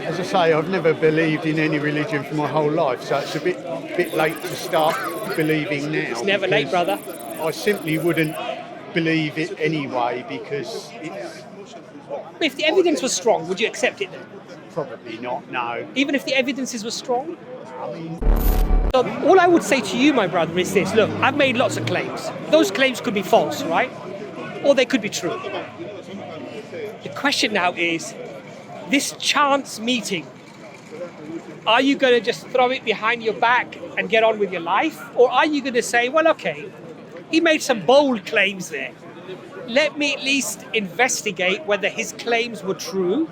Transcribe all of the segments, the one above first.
as I say, I've never believed in any religion for my whole life, so it's a bit late to start believing now. It's never late, brother. I simply wouldn't believe it anyway because it's If the evidence was strong, would you accept it then? probably not, no. Even if the evidences were strong? I mean, So all I would say to you, my brother, is this. Look, I've made lots of claims. Those claims could be false, right? Or they could be true. The question now is, this chance meeting, are you going to just throw it behind your back and get on with your life? Or are you going to say, well, okay, he made some bold claims there. Let me at least investigate whether his claims were true.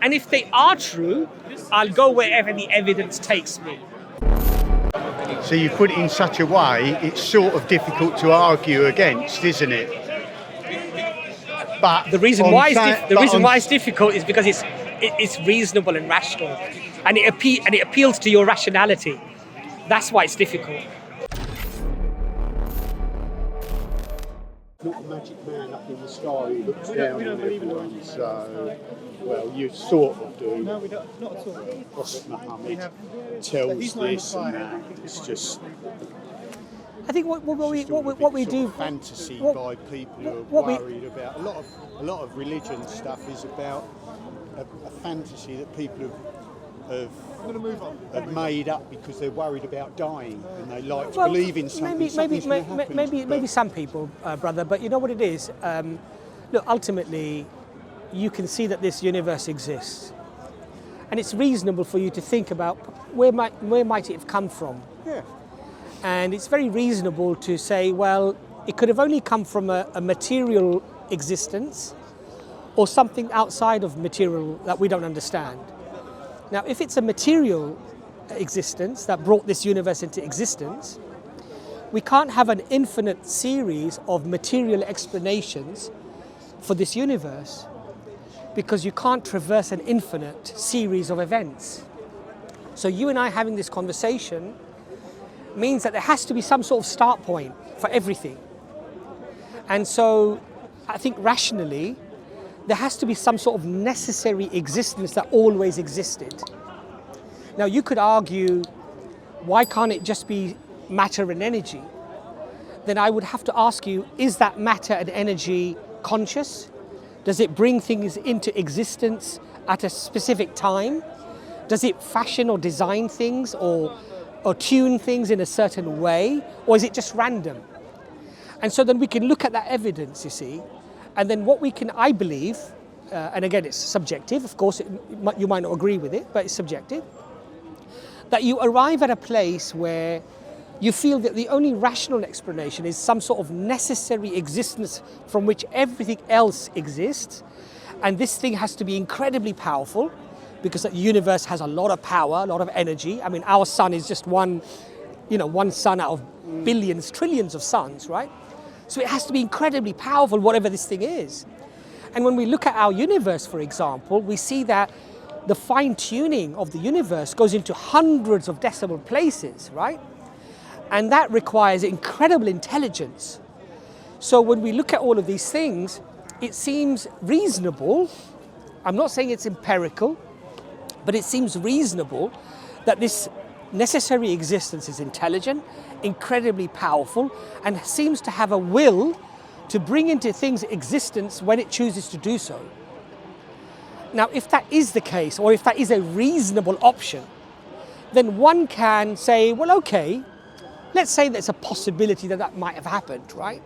And if they are true, I'll go wherever the evidence takes me. so you put it in such a way, it's sort of difficult to argue against, isn't it? But The reason why it's difficult is because it's reasonable and rational, and it appeals to your rationality. That's why it's difficult. Not a magic man up in the sky who looks down on everyone, so, well, you sort of do. No, we don't, not at all. Prophet Muhammad tells this and that. It's just I think what we do. fantasy what- by people who are what we- worried about. A lot of religion stuff is about a fantasy that people have made up because they're worried about dying and they like to believe in something. Something's gonna happen. Maybe some people, brother. But you know what it is. Look, ultimately, you can see that this universe exists, and it's reasonable for you to think about where might it have come from. Yeah. And it's very reasonable to say, well, it could have only come from a material existence or something outside of material that we don't understand. Now, if it's a material existence that brought this universe into existence, we can't have an infinite series of material explanations for this universe because you can't traverse an infinite series of events. So you and I having this conversation means that there has to be some sort of start point for everything. And so I think rationally, there has to be some sort of necessary existence that always existed. Now you could argue, why can't it just be matter and energy? Then I would have to ask you, is that matter and energy conscious? Does it bring things into existence at a specific time? Does it fashion or design things or tune things in a certain way? Or is it just random? And so then we can look at that evidence, you see, and then what we can, I believe, and again it's subjective, of course you might not agree with it, but it's subjective, that you arrive at a place where you feel that the only rational explanation is some sort of necessary existence from which everything else exists, and this thing has to be incredibly powerful because the universe has a lot of power, a lot of energy. I mean, our sun is just one sun out of billions, trillions of suns, right? So it has to be incredibly powerful, whatever this thing is. And when we look at our universe, for example, we see that the fine-tuning of the universe goes into hundreds of decimal places, right? And that requires incredible intelligence. So when we look at all of these things, it seems reasonable. I'm not saying it's empirical, but it seems reasonable that this necessary existence is intelligent, incredibly powerful, and seems to have a will to bring into things existence when it chooses to do so. Now, if that is the case, or if that is a reasonable option, then one can say, well, okay, let's say there's a possibility that that might have happened, right?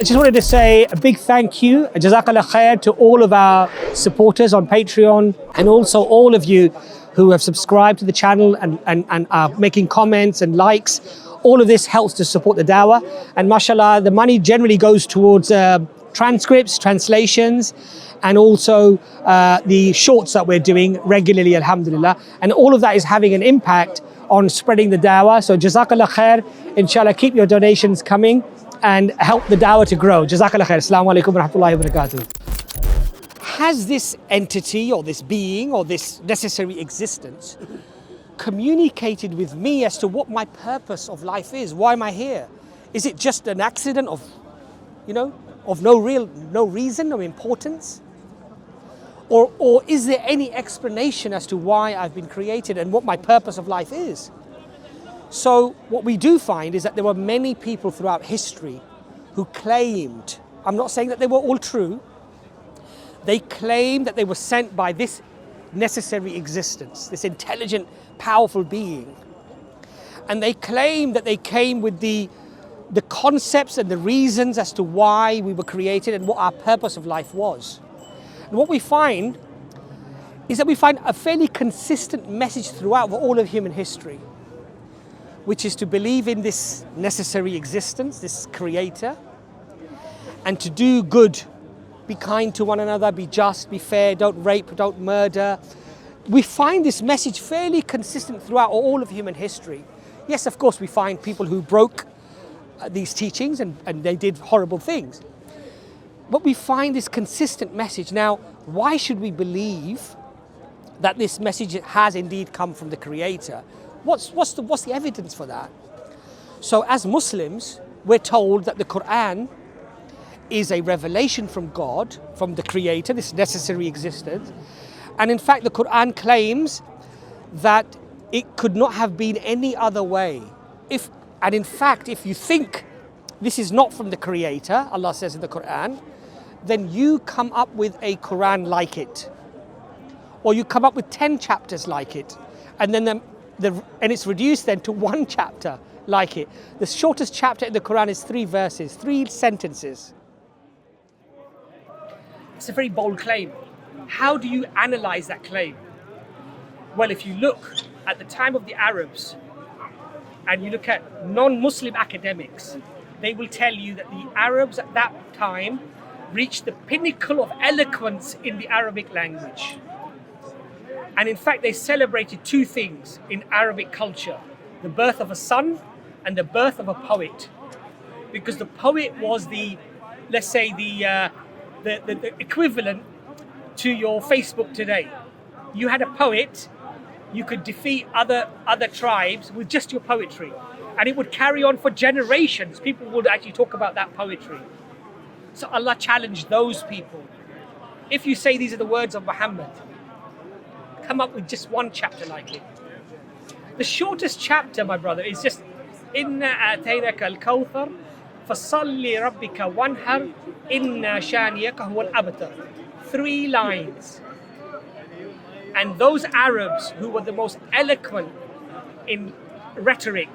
I just wanted to say a big thank you, Jazakallah khair, to all of our supporters on Patreon, and also all of you who have subscribed to the channel and are making comments and likes. All of this helps to support the dawah, and mashallah, the money generally goes towards transcripts, translations, and also the shorts that we're doing regularly, alhamdulillah. And all of that is having an impact on spreading the dawah. So Jazakallah khair, inshallah, keep your donations coming and help the dawah to grow. Jazakallah khair. Assalamu alaikum wa rahmatullahi wa barakatuh. Has this entity or this being or this necessary existence communicated with me as to what my purpose of life is? Why am I here? Is it just an accident of no reason, no importance? Or is there any explanation as to why I've been created and what my purpose of life is? So what we do find is that there were many people throughout history who claimed, I'm not saying that they were all true, they claimed that they were sent by this necessary existence, this intelligent, powerful being. And they claimed that they came with the concepts and the reasons as to why we were created and what our purpose of life was. And what we find is that we find a fairly consistent message throughout all of human history, which is to believe in this necessary existence, this creator, and to do good, be kind to one another, be just, be fair, don't rape, don't murder. We find this message fairly consistent throughout all of human history. Yes, of course, we find people who broke these teachings and they did horrible things. But we find this consistent message. Now, why should we believe that this message has indeed come from the Creator? What's the evidence for that? So as Muslims, we're told that the Quran is a revelation from God, from the Creator, this necessary existence. And in fact, the Quran claims that it could not have been any other way. And in fact, if you think this is not from the Creator, Allah says in the Quran, then you come up with a Quran like it. Or you come up with 10 chapters like it. And then and it's reduced then to one chapter like it. The shortest chapter in the Quran is 3 verses, 3 sentences. It's a very bold claim. How do you analyze that claim? Well, if you look at the time of the Arabs and you look at non-Muslim academics, they will tell you that the Arabs at that time reached the pinnacle of eloquence in the Arabic language. And in fact, they celebrated 2 things in Arabic culture: the birth of a son and the birth of a poet. Because the poet was let's say, the equivalent to your Facebook today. You had a poet, you could defeat other tribes with just your poetry. And it would carry on for generations. People would actually talk about that poetry. So Allah challenged those people. If you say these are the words of Muhammad, come up with just one chapter like it. The shortest chapter, my brother, is just Inna ataynaka al-kawthar fasalli rabbika wanhar inna shaniyaka huwa al-abtar. 3 lines. And those Arabs who were the most eloquent in rhetoric,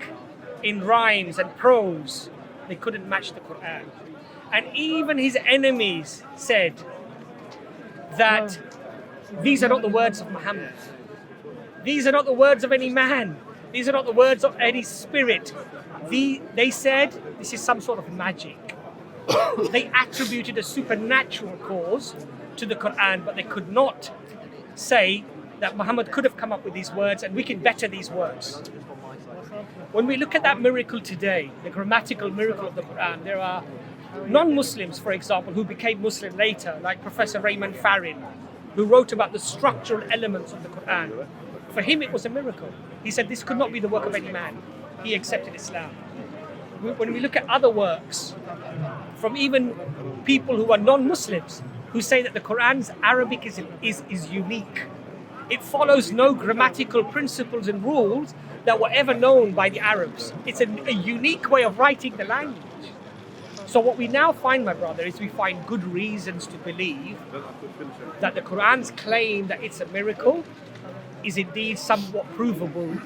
in rhymes and prose, they couldn't match the Quran. And even his enemies said that these are not the words of Muhammad. These are not the words of any man. These are not the words of any spirit. They said this is some sort of magic. They attributed a supernatural cause to the Quran, but they could not say that Muhammad could have come up with these words and we can better these words. When we look at that miracle today, the grammatical miracle of the Quran, there are non-Muslims, for example, who became Muslim later, like Professor Raymond Farin, who wrote about the structural elements of the Quran. For him, it was a miracle. He said this could not be the work of any man. He accepted Islam. When we look at other works, from even people who are non-Muslims, who say that the Quran's Arabic is unique. It follows no grammatical principles and rules that were ever known by the Arabs. It's a unique way of writing the language. So what we now find, my brother, is we find good reasons to believe that the Quran's claim that it's a miracle is indeed somewhat provable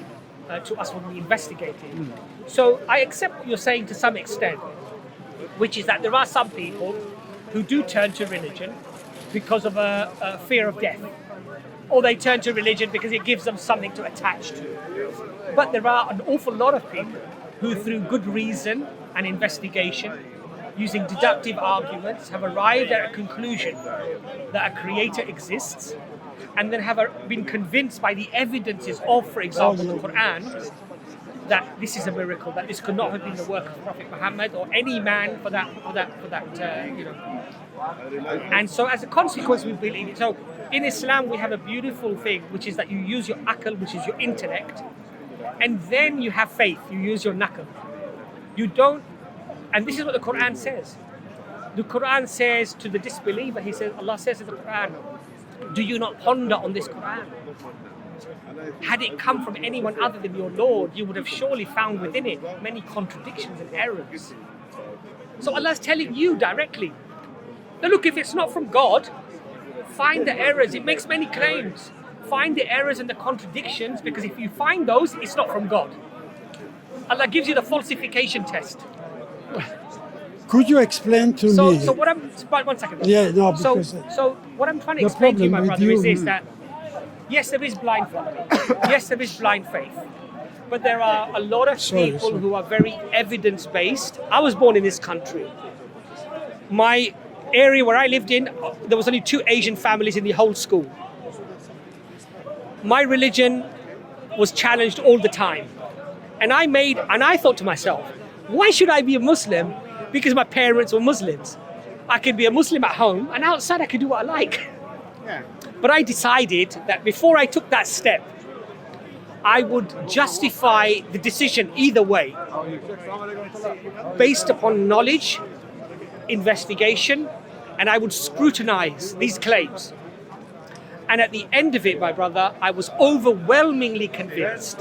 to us when we investigate it. So I accept what you're saying to some extent, which is that there are some people who do turn to religion because of a fear of death, or they turn to religion because it gives them something to attach to. But there are an awful lot of people who, through good reason and investigation, using deductive arguments, have arrived at a conclusion that a creator exists, and then have been convinced by the evidences of, for example, the Quran, that this is a miracle, that this could not have been the work of Prophet Muhammad or any man for that. And so, as a consequence, we believe it. So, in Islam, we have a beautiful thing, which is that you use your akal, which is your intellect, and then you have faith. You use your nakal. You don't. And this is what the Quran says. The Quran says to the disbeliever, Allah says in the Quran, do you not ponder on this Quran? Had it come from anyone other than your Lord, you would have surely found within it many contradictions and errors. So Allah's telling you directly, now look, if it's not from God, find the errors. It makes many claims. Find the errors and the contradictions, because if you find those, it's not from God. Allah gives you the falsification test. Could you explain to me? So what I'm, one second. Yeah, no, because so what I'm trying to explain to you, my problem brother, with is you- this, that yes, there is blind following. Yes, there is blind faith. But there are a lot of people who are very evidence-based. I was born in this country. My area where I lived in, there was only 2 Asian families in the whole school. My religion was challenged all the time. And I thought to myself, why should I be a Muslim? Because my parents were Muslims. I could be a Muslim at home, and outside I could do what I like. Yeah. But I decided that before I took that step, I would justify the decision either way, based upon knowledge, investigation, and I would scrutinize these claims. And at the end of it, my brother, I was overwhelmingly convinced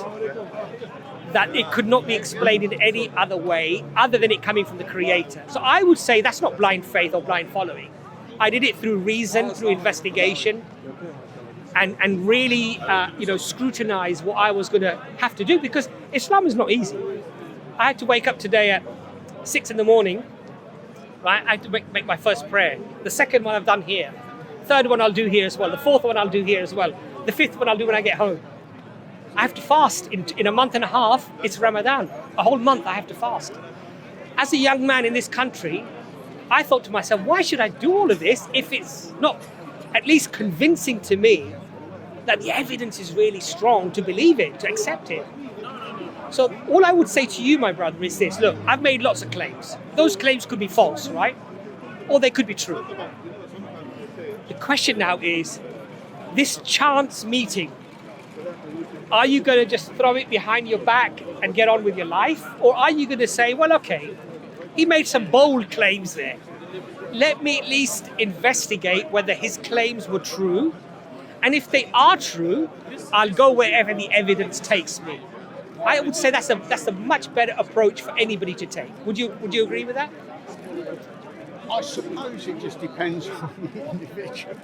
that it could not be explained in any other way other than it coming from the Creator. So I would say that's not blind faith or blind following. I did it through reason, through investigation, and really, scrutinize what I was going to have to do, because Islam is not easy. I had to wake up today at 6 a.m, right? I had to make my first prayer. The second one I've done here. Third one I'll do here as well. The fourth one I'll do here as well. The fifth one I'll do when I get home. I have to fast in a month and a half. It's Ramadan. A whole month I have to fast. As a young man in this country, I thought to myself, why should I do all of this if it's not at least convincing to me that the evidence is really strong to believe it, to accept it? So all I would say to you, my brother, is this. Look, I've made lots of claims. Those claims could be false, right? Or they could be true. The question now is, this chance meeting, are you going to just throw it behind your back and get on with your life? Or are you going to say, well, okay, he made some bold claims there. Let me at least investigate whether his claims were true. And if they are true, I'll go wherever the evidence takes me. I would say that's a much better approach for anybody to take. Would you agree with that? I suppose it just depends on the individual.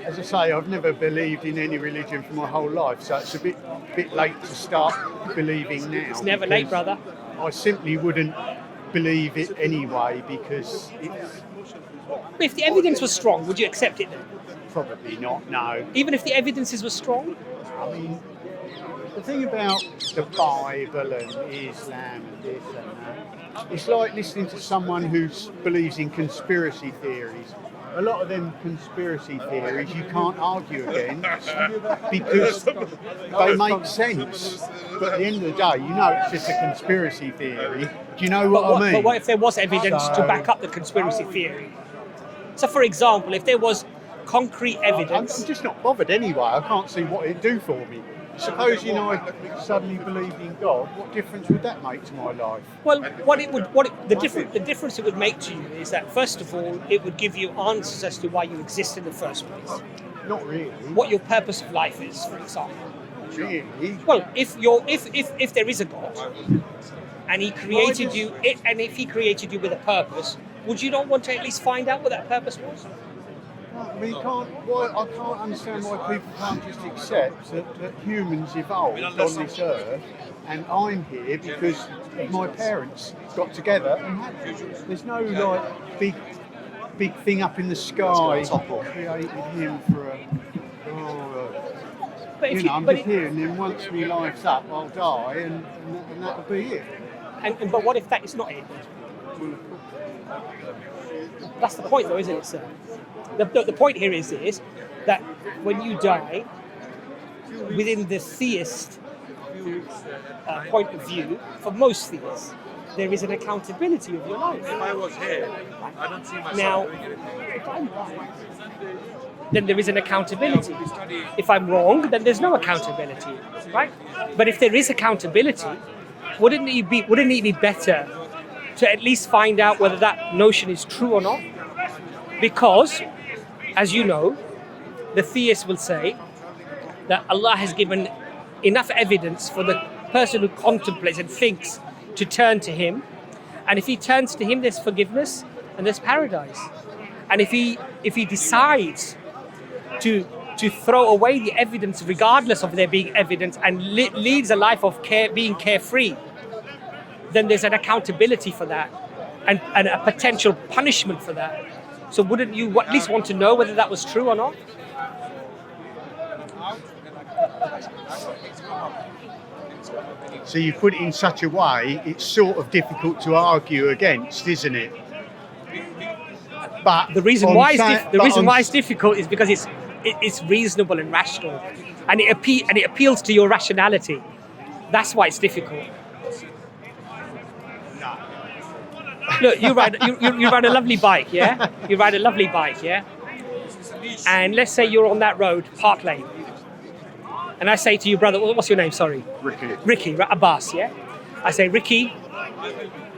As I say, I've never believed in any religion for my whole life, so it's a bit late to start believing now. It's never late, brother. I simply wouldn't believe it anyway, because it's If the evidence was strong, would you accept it then? probably not, no. Even if the evidences were strong? I mean, the thing about the Bible and Islam and this and that, it's like listening to someone who believes in conspiracy theories. A lot of them conspiracy theories you can't argue against because they make sense. But at the end of the day, you know it's just a conspiracy theory. Do you know what I mean? But what if there was evidence to back up the conspiracy theory? So, for example, if there was concrete evidence... I'm just not bothered anyway. I can't see what it'd do for me. Suppose, I suddenly believed in God, what difference would that make to my life? Well, the difference it would make to you is that, first of all, it would give you answers as to why you exist in the first place. Not really. What your purpose of life is, for example. Really? Well, if there is a God and He created you, and if He created you with a purpose, would you not want to at least find out what that purpose was? I mean, I can't understand why people can't just accept that humans evolved on this earth, and I'm here because my parents got together and had me. There's no big thing up in the sky created him for I'm just here, and then once my life's up, I'll die, and that'll be it. But what if that is not it? That's the point, though, isn't it, sir? The point here is that when you die, within the theist point of view, for most theists, there is an accountability of your life. If I was here, I don't see myself Now, doing anything. if I'm right, then there is an accountability. If I'm wrong, then there's no accountability, right? But if there is accountability, wouldn't it be better to at least find out whether that notion is true or not? Because, as you know, the theist will say that Allah has given enough evidence for the person who contemplates and thinks to turn to Him, and if he turns to Him, there's forgiveness and there's paradise. And if he decides to throw away the evidence, regardless of there being evidence, and leads a life of being carefree, then there's an accountability for that, and a potential punishment for that. So wouldn't you at least want to know whether that was true or not? So you put it in such a way, it's sort of difficult to argue against, isn't it? But the reason why it's difficult is because it's reasonable and rational, and it appeals to your rationality. That's why it's difficult. Look, you ride a lovely bike, yeah? You ride a lovely bike, yeah? And let's say you're on that road, Park Lane, and I say to you, brother, what's your name? Sorry. Ricky, Abbas, yeah? I say, Ricky,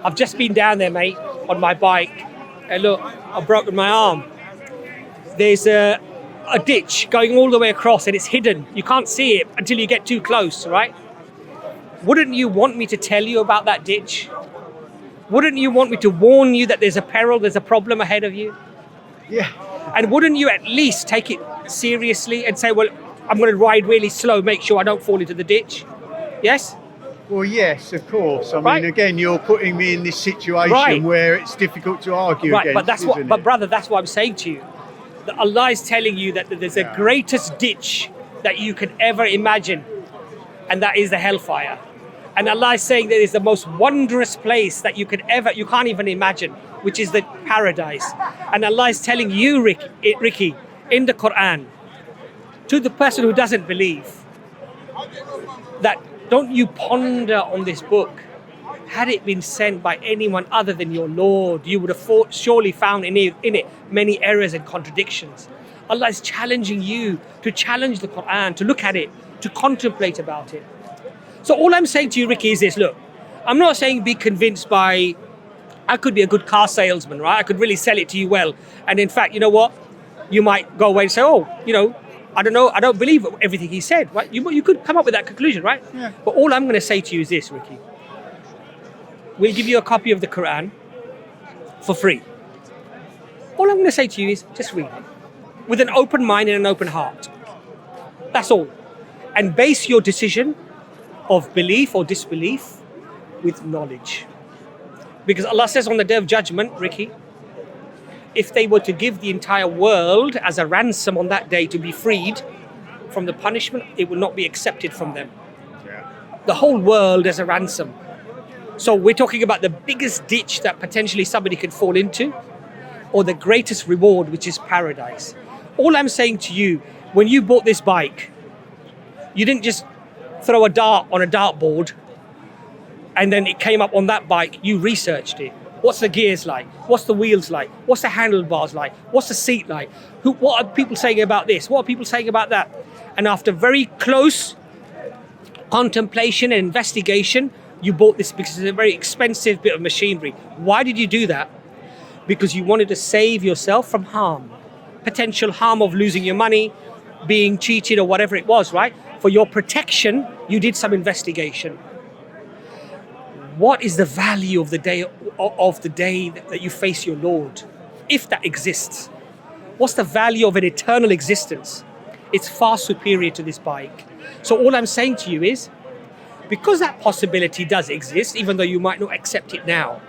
I've just been down there, mate, on my bike, and look, I've broken my arm. There's a ditch going all the way across, and it's hidden. You can't see it until you get too close, right? Wouldn't you want me to tell you about that ditch? Wouldn't you want me to warn you that there's a peril, there's a problem ahead of you? Yeah. And wouldn't you at least take it seriously and say, well, I'm going to ride really slow, make sure I don't fall into the ditch? Yes? Well, yes, of course. I Right. mean, again, you're putting me in this situation where it's difficult to argue against, but brother, that's what I'm saying to you. That Allah is telling you that there's the greatest ditch that you can ever imagine, and that is the hellfire. And Allah is saying that it's the most wondrous place that you can't even imagine, which is the paradise. And Allah is telling you, Ricky, in the Quran, to the person who doesn't believe, that don't you ponder on this book. Had it been sent by anyone other than your Lord, you would have surely found in it many errors and contradictions. Allah is challenging you to challenge the Quran, to look at it, to contemplate about it. So all I'm saying to you, Ricky, is this. Look, I'm not saying be convinced by, I could be a good car salesman, right? I could really sell it to you well. And in fact, you know what? You might go away and say, oh, I don't know, I don't believe everything he said, right? You could come up with that conclusion, right? Yeah. But all I'm going to say to you is this, Ricky. We'll give you a copy of the Quran for free. All I'm going to say to you is just read it with an open mind and an open heart. That's all. And base your decision of belief or disbelief with knowledge. Because Allah says on the Day of Judgment, Ricky, if they were to give the entire world as a ransom on that day to be freed from the punishment, it would not be accepted from them. Yeah. The whole world as a ransom. So we're talking about the biggest ditch that potentially somebody could fall into, or the greatest reward, which is paradise. All I'm saying to you, when you bought this bike, you didn't just throw a dart on a dartboard and then it came up on that bike. You researched it. What's the gears like? What's the wheels like? What's the handlebars like? What's the seat like? What are people saying about this? What are people saying about that? And after very close contemplation and investigation, you bought this because it's a very expensive bit of machinery. Why did you do that? Because you wanted to save yourself from harm. Potential harm of losing your money, being cheated or whatever it was, right? For your protection, you did some investigation. What is the value of the day that you face your Lord, if that exists? What's the value of an eternal existence? It's far superior to this bike. So all I'm saying to you is, because that possibility does exist, even though you might not accept it now,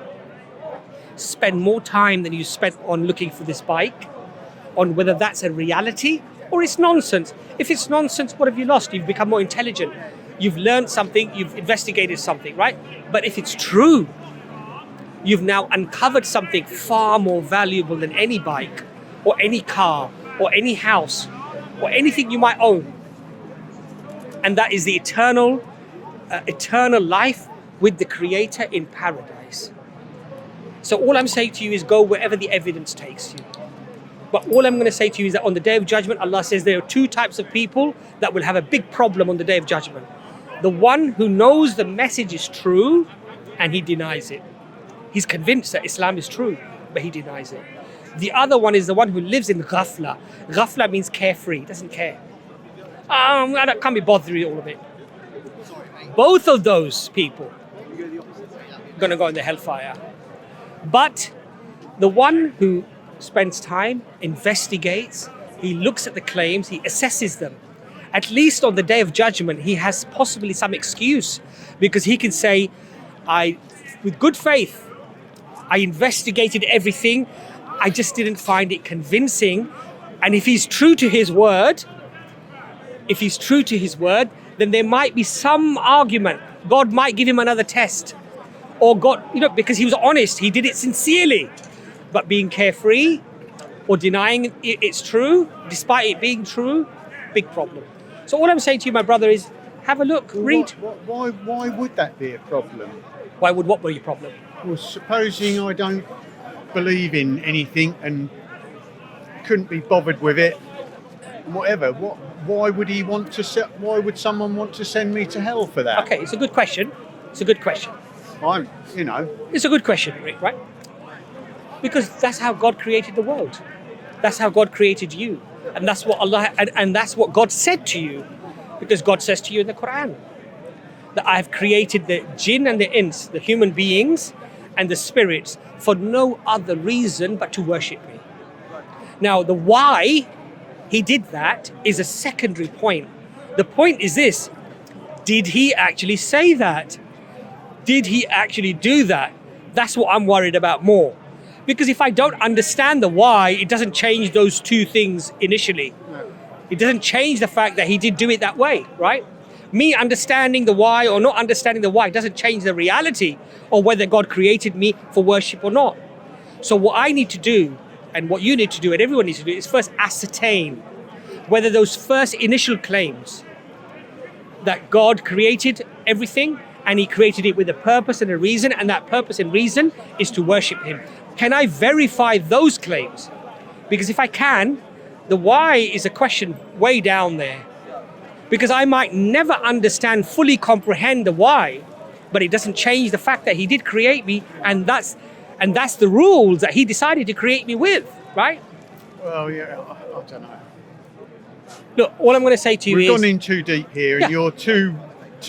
spend more time than you spent on looking for this bike, on whether that's a reality or it's nonsense. If it's nonsense, what have you lost? You've become more intelligent. You've learned something, you've investigated something, right? But if it's true, you've now uncovered something far more valuable than any bike or any car or any house or anything you might own. And that is the eternal life with the Creator in paradise. So all I'm saying to you is go wherever the evidence takes you. But all I'm going to say to you is that on the Day of Judgment, Allah says there are two types of people that will have a big problem on the Day of Judgment. The one who knows the message is true and he denies it. He's convinced that Islam is true, but he denies it. The other one is the one who lives in ghafla. Ghafla means carefree, doesn't care. I can't be bothered with all of it. Both of those people are going to go in the hellfire. But the one who spends time, investigates, he looks at the claims, he assesses them. At least on the day of judgment, he has possibly some excuse, because he can say, with good faith, I investigated everything, I just didn't find it convincing. And if he's true to his word, then there might be some argument. God might give him another test. Or God, because he was honest, he did it sincerely. But being carefree or denying it's true, despite it being true, big problem. So all I'm saying to you, my brother, is have a look, read. Why would that be a problem? Why would what be a problem? Well, supposing I don't believe in anything and couldn't be bothered with it, whatever. Why would he want to? Why would someone want to send me to hell for that? Okay, it's a good question. It's a good question. It's a good question, Rick, right? Because that's how God created the world. That's how God created you. And that's what Allah, and that's what God said to you. Because God says to you in the Quran that I have created the jinn and the ins, the human beings and the spirits, for no other reason but to worship me. Now, the why he did that is a secondary point. The point is this: did he actually say that? Did he actually do that? That's what I'm worried about more. Because if I don't understand the why, it doesn't change those two things initially. It doesn't change the fact that he did do it that way, right? Me understanding the why or not understanding the why doesn't change the reality or whether God created me for worship or not. So what I need to do, and what you need to do, and everyone needs to do, is first ascertain whether those first initial claims that God created everything and he created it with a purpose and a reason, and that purpose and reason is to worship him. Can I verify those claims? Because if I can, the why is a question way down there. Because I might never understand, fully comprehend the why, but it doesn't change the fact that he did create me, and that's the rules that he decided to create me with, right? Well, yeah, I don't know. Look, all I'm going to say to you We've is... gone in too deep here, and you're too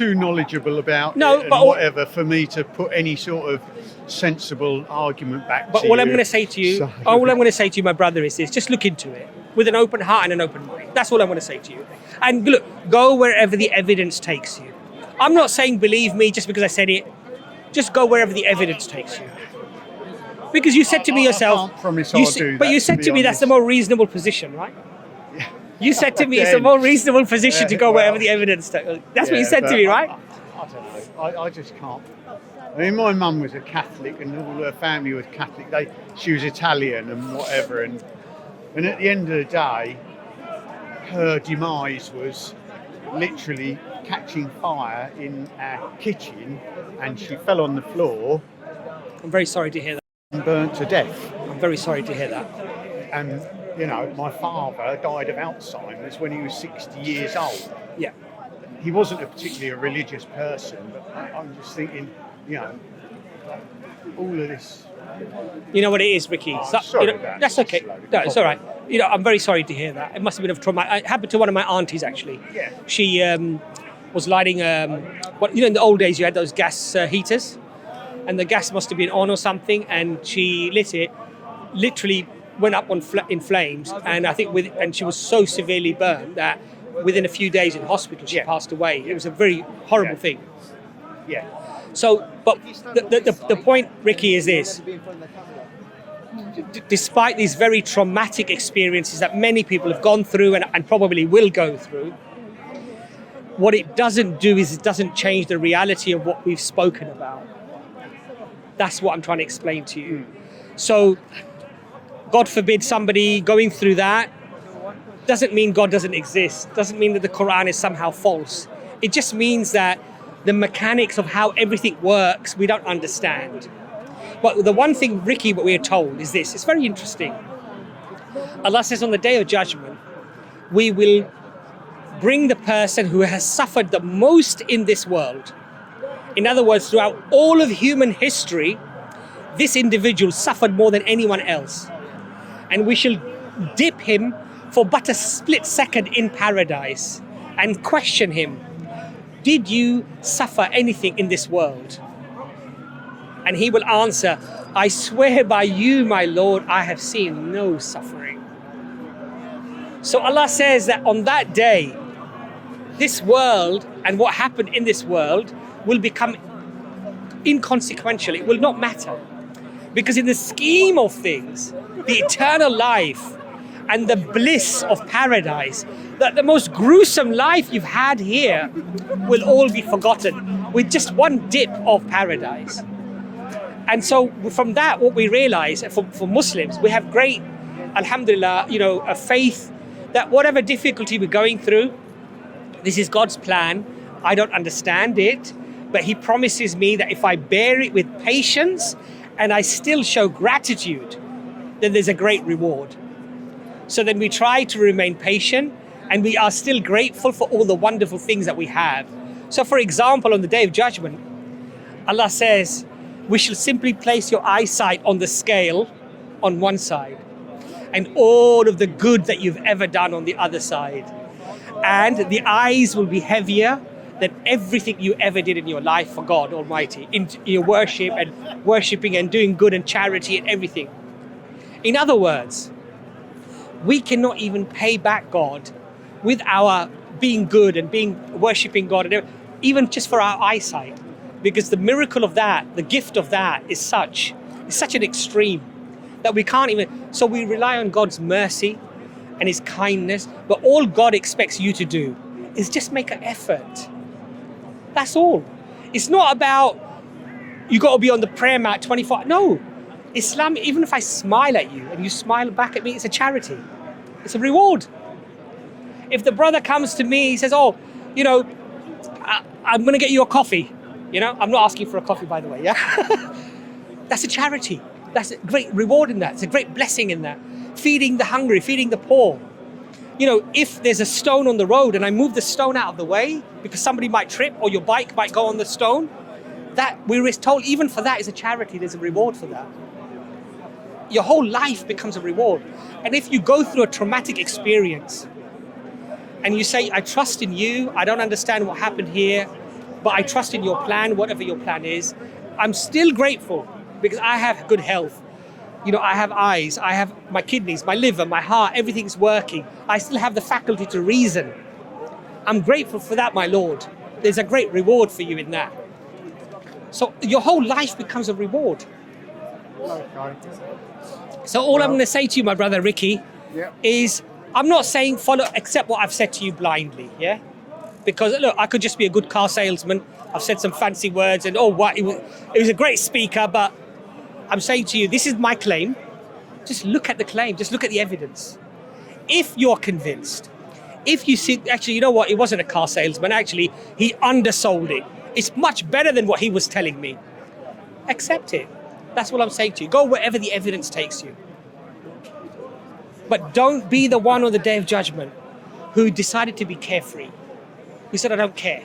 knowledgeable about it and but whatever for me to put any sort of sensible argument back to you. But all I'm going to say to you, all I'm going to say to you, my brother, is this: just look into it with an open heart and an open mind. That's all I'm going to say to you. And look, go wherever the evidence takes you. I'm not saying believe me just because I said it. Just go wherever the evidence takes you. Because you said to me yourself, I can't promise I'll do that, but you said to me that's the more reasonable position, right? Yeah. You said to me it's a more reasonable position to go wherever the evidence takes you. That's what you said to me, right? I don't know. I just can't. I mean, my mum was a Catholic, and all her family was Catholic. She was Italian and whatever, and at the end of the day, her demise was literally catching fire in our kitchen, and she fell on the floor. I'm very sorry to hear that. And burnt to death. I'm very sorry to hear that. And my father died of Alzheimer's when he was 60 years old. Yeah. He wasn't a particularly a religious person, but I'm just thinking, all of this. You know what it is, Ricky? Sorry, that's okay. No, it's all right. I'm very sorry to hear that. It must have been a trauma. It happened to one of my aunties, actually. Yeah. She was lighting, in the old days you had those gas heaters, and the gas must have been on or something, and she lit it, literally went up in flames, and I think and she was so severely burned that within a few days in hospital she passed away. It was a very horrible thing. Yeah. So, but the point, Ricky, is this: despite these very traumatic experiences that many people have gone through and probably will go through, what it doesn't do is it doesn't change the reality of what we've spoken about. That's what I'm trying to explain to you. So, God forbid somebody going through that doesn't mean God doesn't exist, doesn't mean that the Quran is somehow false. It just means that the mechanics of how everything works, we don't understand. But the one thing, Ricky, what we are told is this: it's very interesting. Allah says on the Day of Judgment, we will bring the person who has suffered the most in this world. In other words, throughout all of human history, this individual suffered more than anyone else. and we shall dip him for but a split second in paradise and question him, did you suffer anything in this world? And he will answer, I swear by you, my Lord, I have seen no suffering. So Allah says that on that day, this world and what happened in this world will become inconsequential. It will not matter. Because in the scheme of things, the eternal life and the bliss of paradise, that the most gruesome life you've had here will all be forgotten with just one dip of paradise. And so from that, what we realize for Muslims, we have great, alhamdulillah, a faith that whatever difficulty we're going through, this is God's plan. I don't understand it, but He promises me that if I bear it with patience and I still show gratitude, then there's a great reward. So then we try to remain patient and we are still grateful for all the wonderful things that we have. So for example, on the Day of Judgment, Allah says, we shall simply place your eyesight on the scale on one side and all of the good that you've ever done on the other side. And the eyes will be heavier than everything you ever did in your life for God Almighty, in your worship and worshipping and doing good and charity and everything. In other words, we cannot even pay back God with our being good and worshipping God, and even just for our eyesight. Because the miracle of that, the gift of that is such an extreme that we can't even, so we rely on God's mercy and His kindness, but all God expects you to do is just make an effort. That's all. It's not about, you got to be on the prayer mat 24, no. Islam, even if I smile at you and you smile back at me, it's a charity. It's a reward. If the brother comes to me, he says, I'm going to get you a coffee. I'm not asking for a coffee, by the way, yeah? That's a charity. That's a great reward in that. It's a great blessing in that. Feeding the hungry, feeding the poor. If there's a stone on the road and I move the stone out of the way because somebody might trip or your bike might go on the stone, that we're told even for that is a charity. There's a reward for that. Your whole life becomes a reward. And if you go through a traumatic experience and you say, I trust in you, I don't understand what happened here, but I trust in your plan, whatever your plan is, I'm still grateful because I have good health. I have eyes, I have my kidneys, my liver, my heart, everything's working. I still have the faculty to reason. I'm grateful for that, my Lord. There's a great reward for you in that. So your whole life becomes a reward. Okay. So all I'm going to say to you, my brother Ricky, Yeah. is I'm not saying follow, accept what I've said to you blindly, yeah? Because look, I could just be a good car salesman. I've said some fancy words and it was a great speaker, but I'm saying to you, this is my claim. Just look at the claim, just look at the evidence. If you're convinced, if you see, actually, you know what, it wasn't a car salesman, actually, he undersold it. It's much better than what he was telling me. Accept it. That's what I'm saying to you. Go wherever the evidence takes you. But don't be the one on the Day of Judgment who decided to be carefree, who said, I don't care.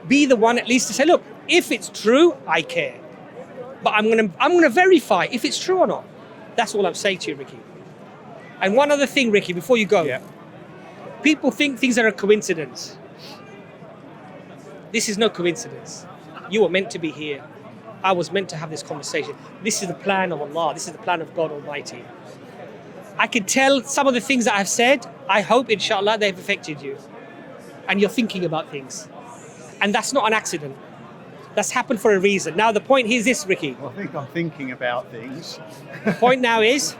Be the one at least to say, look, if it's true, I care. But I'm gonna verify if it's true or not. That's all I'm saying to you, Ricky. And one other thing, Ricky, before you go. Yeah. People think things are a coincidence. This is no coincidence. You were meant to be here. I was meant to have this conversation. This is the plan of Allah. This is the plan of God Almighty. I can tell some of the things that I've said, I hope, inshallah, they've affected you. And you're thinking about things. And that's not an accident. That's happened for a reason. Now, the point here is this, Ricky. I think I'm thinking about things. The point now is,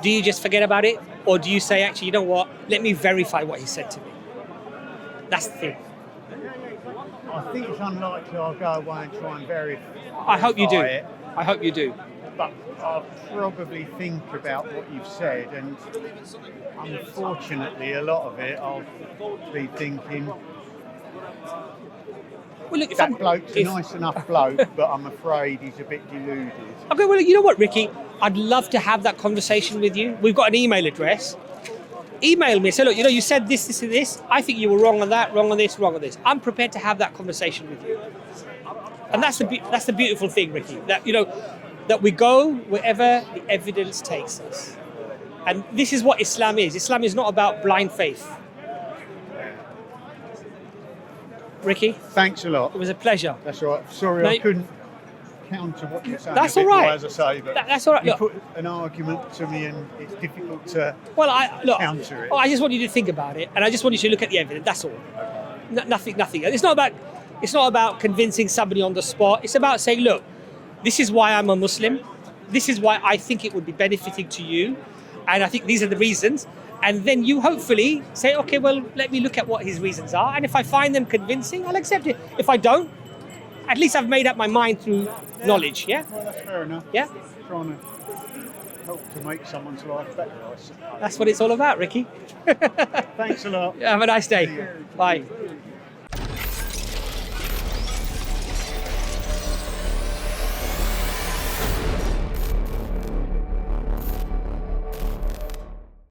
do you just forget about it? Or do you say, actually, you know what? Let me verify what he said to me. That's the thing. I think it's unlikely I'll go away and try and verify I hope you do. it. I hope you do. But I'll probably think about what you've said, and unfortunately, a lot of it I'll be thinking, Well, look, that bloke's a nice enough bloke, but I'm afraid he's a bit deluded. Okay, well, you know what, Ricky? I'd love to have that conversation with you. We've got an email address. Email me. Say, look, you said this, this, and this. I think you were wrong on that, wrong on this, wrong on this. I'm prepared to have that conversation with you. And that's the beautiful thing, Ricky. That, that we go wherever the evidence takes us. And this is what Islam is. Islam is not about blind faith. Ricky, Thanks a lot. it was a pleasure. That's all right. Sorry, No, I couldn't counter what you're saying. That's a bit all right. more, as I say, but That's all right. you Look, put an argument to me, and it's difficult to well, counter it. I just want you to think about it, and I just want you to look at the evidence. That's all. Nothing. It's not about convincing somebody on the spot. It's about saying, look, this is why I'm a Muslim. This is why I think it would be benefiting to you, and I think these are the reasons. And then you hopefully say, okay, well, let me look at what his reasons are, and if I find them convincing, I'll accept it. If I don't, at least I've made up my mind through knowledge. Yeah. Well, that's fair enough. Yeah. Trying to help to make someone's life better, I suppose. That's what it's all about, Ricky. Thanks a lot. Have a nice day. Bye.